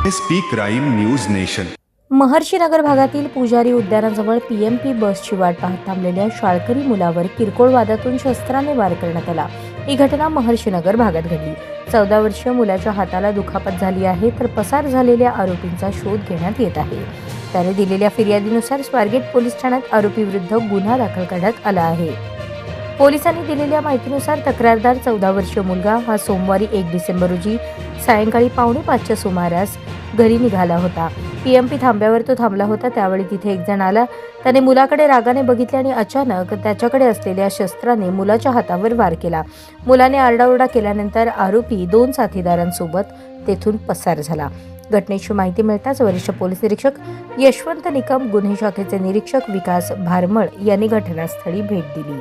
SP crime news nation. Maharshi Nagar भागातील पुजारी उद्यानाजवळ PMP बसची वाट पाहत थांबलेल्या शाळकरी मुलावर किरकोळ वादातून शस्त्राने वार करण्यात आला. ही घटना महर्षी नगर भागात घडली. 14 वर्षीय मुलाच्या हाताला दुखापत झाली आहे, तर पसार झालेल्या आरोपींचा शोध घेण्यात येत आहे. त्याने दिलेल्या फिर्यादीनुसार स्वारगेट पोलीस ठाण्यात आरोपीविरुद्ध गुन्हा दाखल करण्यात आला आहे. पोलिसांनी दिलेल्या माहितीनुसार तक्रारदार 14 वर्षीय मुलगा हा सोमवारी 1 डिसेंबर रोजी सायंकाळी 4:45च्या सुमारास घरी निघाला होता. पीएमपी थांब्यावर तो थांबला होता. त्यावेळी तिथे एक जण आला. त्याने मुलाकडे रागाने बघितले आणि अचानक त्याच्याकडे असलेल्या शस्त्राने मुलाच्या हातावर वार केला. मुलाने आरडाओरडा केल्यानंतर आरोपी 2 साथीदारांसोबत तेथून पसार झाला. घटनेची माहिती मिळताच वरिष्ठ पोलीस निरीक्षक यशवंत निकम, गुन्हे शाखेचे निरीक्षक विकास भारमळ यांनी घटनास्थळी भेट दिली.